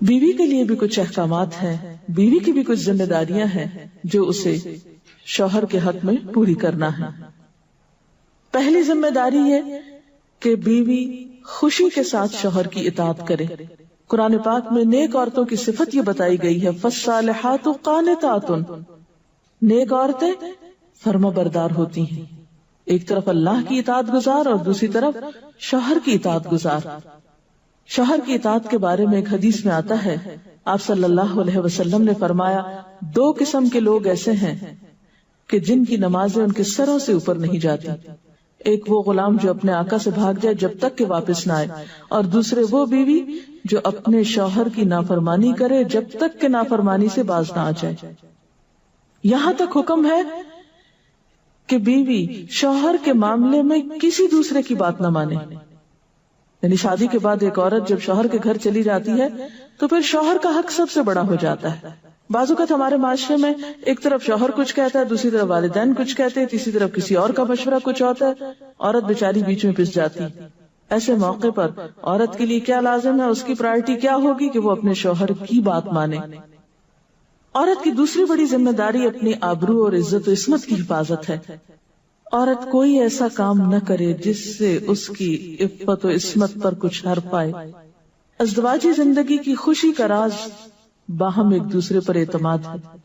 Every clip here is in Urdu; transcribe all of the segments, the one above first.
بیوی کے لیے بھی کچھ احکامات ہیں، بیوی کی بھی کچھ ذمہ داریاں ہیں جو اسے شوہر کے حق میں پوری کرنا ہے۔ پہلی ذمہ داری یہ کہ بیوی خوشی کے ساتھ شوہر کی اطاعت کرے۔ قرآن پاک میں نیک عورتوں کی صفت یہ بتائی گئی ہے، فالصالحات قانتات، نیک عورتیں فرما بردار ہوتی ہیں، ایک طرف اللہ کی اطاعت گزار اور دوسری طرف شوہر کی اطاعت گزار۔ شوہر کی اطاعت کے بارے میں ایک حدیث میں آتا ہے، آپ صلی اللہ علیہ وسلم نے فرمایا، دو قسم کے لوگ ایسے ہیں کہ جن کی نمازیں ان کے سروں سے اوپر نہیں جاتی، ایک وہ غلام جو اپنے آقا سے بھاگ جائے جب تک کہ واپس نہ آئے، اور دوسرے وہ بیوی جو اپنے شوہر کی نافرمانی کرے جب تک کہ نافرمانی سے باز نہ آ جائے۔ یہاں تک حکم ہے کہ بیوی شوہر کے معاملے میں کسی دوسرے کی بات نہ مانے، یعنی شادی کے بعد ایک عورت جب شوہر کے گھر چلی جاتی ہے تو پھر شوہر کا حق سب سے بڑا ہو جاتا ہے۔ بعض اوقات ہمارے معاشرے میں ایک طرف شوہر کچھ کہتا ہے، دوسری طرف والدین کچھ کہتے ہیں، تیسری طرف کسی اور کا مشورہ کچھ ہوتا ہے، عورت بیچاری بیچ میں پس جاتی۔ ایسے موقع پر عورت کے لیے کیا لازم ہے، اس کی پرائرٹی کیا ہوگی کہ وہ اپنے شوہر کی بات مانے۔ عورت کی دوسری بڑی ذمہ داری اپنی آبرو اور عزت و عصمت کی حفاظت ہے۔ عورت کوئی ایسا کام نہ کرے جس سے اس کی عفت و عصمت پر کچھ حرف آئے۔ ازدواجی زندگی کی خوشی کا راز باہم ایک دوسرے پر اعتماد ہے۔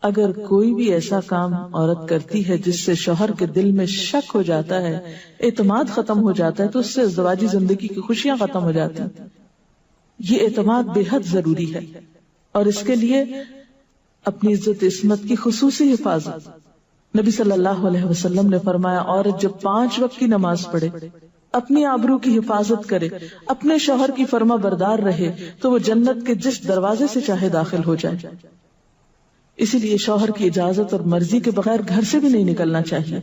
اگر کوئی بھی ایسا کام عورت کرتی ہے جس سے شوہر کے دل میں شک ہو جاتا ہے، اعتماد ختم ہو جاتا ہے، تو اس سے ازدواجی زندگی کی خوشیاں ختم ہو جاتی ہیں۔ یہ اعتماد بے حد ضروری ہے، اور اس کے لیے اپنی عزت عصمت کی خصوصی حفاظت۔ نبی صلی اللہ علیہ وسلم نے فرمایا، عورت جب 5 وقت کی نماز پڑھے، اپنی آبرو کی حفاظت کرے، اپنے شوہر کی فرما بردار رہے، تو وہ جنت کے جس دروازے سے چاہے داخل ہو جائے۔ اسی لیے شوہر کی اجازت اور مرضی کے بغیر گھر سے بھی نہیں نکلنا چاہیے۔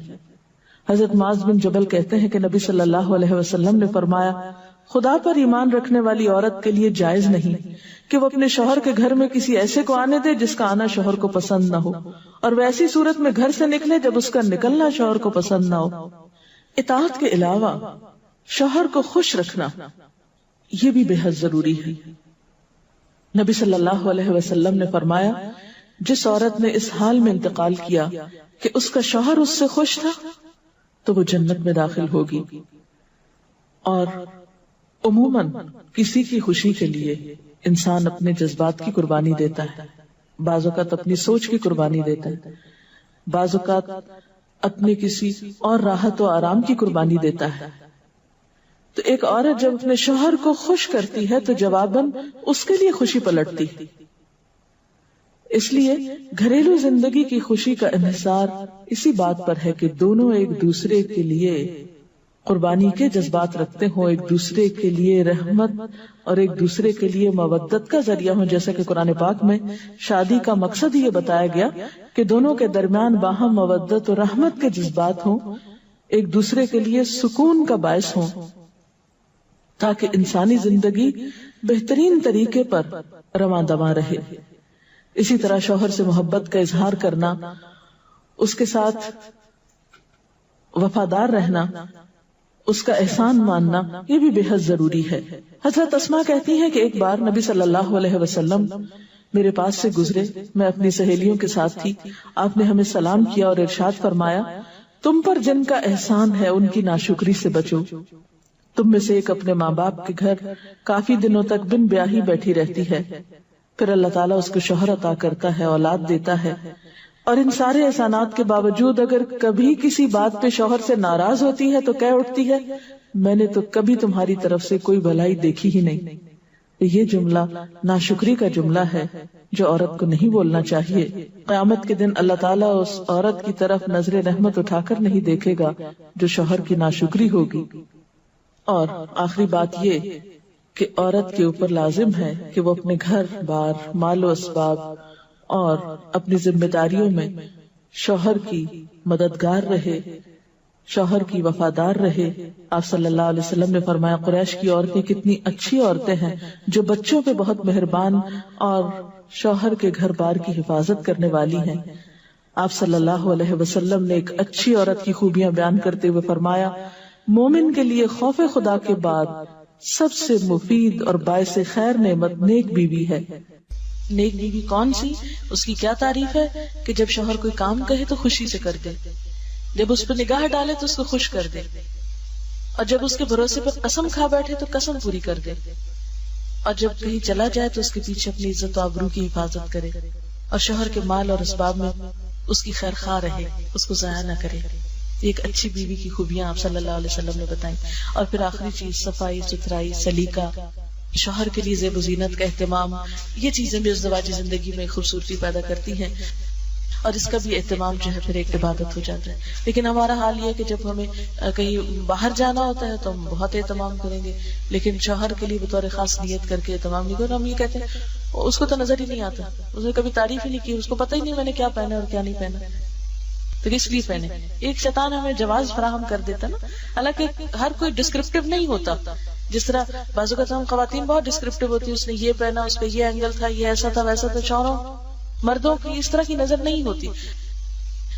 حضرت معاذ بن جبل کہتے ہیں کہ نبی صلی اللہ علیہ وسلم نے فرمایا، خدا پر ایمان رکھنے والی عورت کے لیے جائز نہیں کہ وہ اپنے شوہر کے گھر میں کسی ایسے کو آنے دے جس کا آنا شوہر کو پسند نہ ہو، اور وہ ایسی صورت میں گھر سے نکلے جب اس کا نکلنا شوہر کو پسند نہ ہو۔ اطاعت کے علاوہ شوہر کو خوش رکھنا یہ بھی بے حد ضروری ہے۔ نبی صلی اللہ علیہ وسلم نے فرمایا، جس عورت نے اس حال میں انتقال کیا کہ اس کا شوہر اس سے خوش تھا تو وہ جنت میں داخل ہوگی۔ اور عموماً کسی کی خوشی کے لیے انسان اپنے جذبات کی قربانی دیتا ہے، بعض اوقات اپنی سوچ کی قربانی دیتا ہے، بعض اوقات اپنے کسی اور راحت و آرام کی قربانی دیتا ہے۔ تو ایک عورت جب اپنے شوہر کو خوش کرتی ہے تو جواباً اس کے لیے خوشی پلٹتی۔ اس لیے گھریلو زندگی کی خوشی کا انحصار اسی بات پر ہے کہ دونوں ایک دوسرے کے لیے قربانی کے جذبات رکھتے ہوں، ایک دوسرے کے لیے رحمت اور ایک دوسرے کے لیے مودت کا ذریعہ ہوں، جیسا کہ قرآن پاک میں شادی کا مقصد یہ بتایا گیا کہ دونوں کے درمیان باہم مودت اور رحمت کے جذبات ہوں، ایک دوسرے کے لیے سکون کا باعث ہوں، تاکہ انسانی زندگی بہترین طریقے پر رواں دواں رہے۔ اسی طرح شوہر سے محبت کا اظہار کرنا، اس کے ساتھ وفادار رہنا، اس کا احسان ماننا، یہ بھی بے حد ضروری ہے۔ حضرت اسماء کہتی ہیں کہ ایک بار نبی صلی اللہ علیہ وسلم میرے پاس سے گزرے، میں اپنی سہیلیوں کے ساتھ تھی، آپ نے ہمیں سلام کیا اور ارشاد فرمایا، تم پر جن کا احسان ہے ان کی ناشکری سے بچو۔ تم میں سے ایک اپنے ماں باپ کے گھر کافی دنوں تک بن بیاہی بیٹھی رہتی ہے، پھر اللہ تعالیٰ اس کو شوہر عطا کرتا ہے، اولاد دیتا ہے، اور ان سارے احسانات کے باوجود اگر کبھی کسی بات پہ شوہر سے ناراض ہوتی ہے تو کہہ اٹھتی ہے، میں نے تو کبھی تمہاری طرف سے کوئی بھلائی دیکھی ہی نہیں۔ یہ جملہ ناشکری کا جملہ ہے جو عورت کو نہیں بولنا چاہیے۔ قیامت کے دن اللہ تعالیٰ اس عورت کی طرف نظر رحمت اٹھا کر نہیں دیکھے گا جو شوہر کی ناشکری ہوگی۔ اور آخری بات یہ کہ عورت کے اوپر لازم ہے کہ وہ اپنے گھر بار، مال و اسباب اور اپنی ذمہ داریوں میں شوہر کی مددگار رہے، شوہر کی وفادار رہے۔ آپ صلی اللہ علیہ وسلم نے فرمایا، قریش کی عورتیں کتنی اچھی عورتیں ہیں جو بچوں پہ بہت مہربان اور شوہر کے گھر بار کی حفاظت کرنے والی ہیں۔ آپ صلی اللہ علیہ وسلم نے ایک اچھی عورت کی خوبیاں بیان کرتے ہوئے فرمایا، مومن کے لیے خوف خدا کے بعد سب سے مفید اور باعث خیر نعمت نیک بیوی ہے۔ نیک بیوی کون سی؟ اس کی کیا تعریف ہے کہ جب شوہر کوئی کام کہے تو خوشی سے کر دے، جب اس پہ نگاہ ڈالے تو اس کو خوش کر دے، اور جب اس کے بھروسے پہ قسم کھا بیٹھے تو قسم پوری کر دے، اور جب کہیں چلا جائے تو اس کے پیچھے اپنی عزت و آبرو کی حفاظت کرے، اور شوہر کے مال اور اسباب میں اس کی خیر خواہ رہے، اس کو ضائع نہ کرے۔ ایک اچھی بیوی کی خوبیاں آپ صلی اللہ علیہ وسلم نے بتائیں۔ اور پھر آخری چیز صفائی ستھرائی، سلیقہ، شوہر کے لیے زیب و زینت کا اہتمام، یہ چیزیں بھی ازدواجی زندگی میں خوبصورتی پیدا کرتی ہیں، اور اس کا بھی اہتمام جو ہے پھر ایک عبادت ہو جاتا ہے۔ لیکن ہمارا حال یہ ہے کہ جب ہمیں کہیں باہر جانا ہوتا ہے تو ہم بہت اہتمام کریں گے، لیکن شوہر کے لیے بطور خاص نیت کر کے اہتمام نہیں کریں۔ ہم یہ کہتے ہیں اس کو تو نظر ہی نہیں آتا، اس نے کبھی تعریف ہی نہیں کی، اس کو پتہ ہی نہیں میں نے کیا پہنا اور کیا نہیں پہنا، تو کس لیے پہنے؟ ایک شیطان ہمیں جواز فراہم کر دیتا نا۔ حالانکہ ہر کوئی ڈسکرپٹیو نہیں ہوتا، جس طرح بعض اوقات ہم خواتین بہت ڈسکرپٹیو ہوتی ہیں، اس نے یہ پہنا، اس پہ یہ اینگل تھا، یہ ایسا تھا ویسا تھا۔ شوہروں مردوں کی اس طرح کی نظر نہیں ہوتی،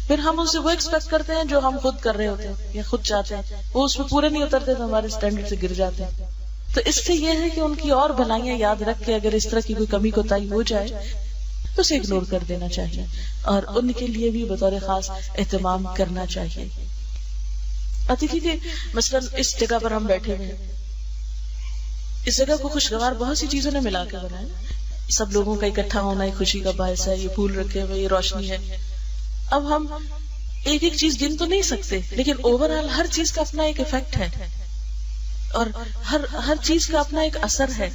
پھر ہم ان سے وہ ایکسپیکٹ کرتے ہیں جو ہم خود کر رہے ہوتے ہیں یا خود چاہتے ہیں، وہ اس پہ پورے نہیں اترتے تو ہمارے اسٹینڈرڈ سے گر جاتے ہیں۔ تو اس سے یہ ہے کہ ان کی اور بھلائیاں یاد رکھ کے اگر اس طرح کی کوئی کمی کوتاہی ہو جائے تو اسے اگنور کر دینا چاہیے، اور ان کے لیے بھی بطور خاص اہتمام کرنا چاہیے۔ اور دیکھیے کہ مثلا اس جگہ پر ہم بیٹھے ہوئے ہیں، اس جگہ کو خوشگوار بہت سی چیزوں نے ملا کے بنایا، سب لوگوں کا اکٹھا ہونا ایک خوشی کا باعث ہے، یہ پھول رکھے ہوئے، یہ روشنی ہے۔ اب ہم ایک ایک چیز گن تو نہیں سکتے، لیکن اوور آل ہر چیز کا اپنا ایک ایفیکٹ ہے، اور ہر چیز کا اپنا ایک اثر ہے۔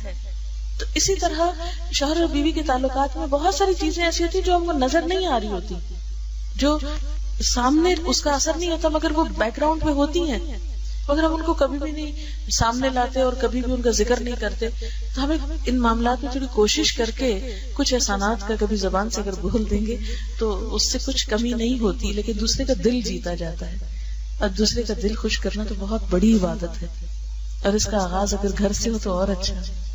تو اسی طرح شوہر اور بیوی کے تعلقات میں بہت ساری چیزیں ایسی ہوتی ہیں جو ہم کو نظر نہیں آ رہی ہوتی، جو سامنے اس کا اثر نہیں ہوتا مگر وہ بیک گراؤنڈ پہ ہوتی ہیں، مگر ہم ان کو کبھی بھی نہیں سامنے لاتے اور کبھی بھی ان کا ذکر نہیں کرتے۔ تو ہمیں ان معاملات میں تھوڑی کوشش کر کے کچھ احسانات کا کبھی زبان سے اگر بول دیں گے تو اس سے کچھ کمی نہیں ہوتی، لیکن دوسرے کا دل جیتا جاتا ہے، اور دوسرے کا دل خوش کرنا تو بہت بڑی عبادت ہے، اور اس کا آغاز اگر گھر سے ہو تو اور اچھا ہے،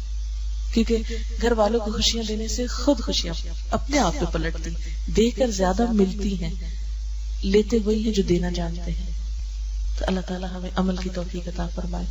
کیونکہ گھر والوں کو خوشیاں دینے سے خود خوشیاں اپنے آپ پہ پلٹتی، دے کر زیادہ ملتی ہیں، لیتے وہی ہیں جو دینا جانتے ہیں۔ تو اللہ تعالیٰ ہمیں عمل کی توفیق عطا فرمائے۔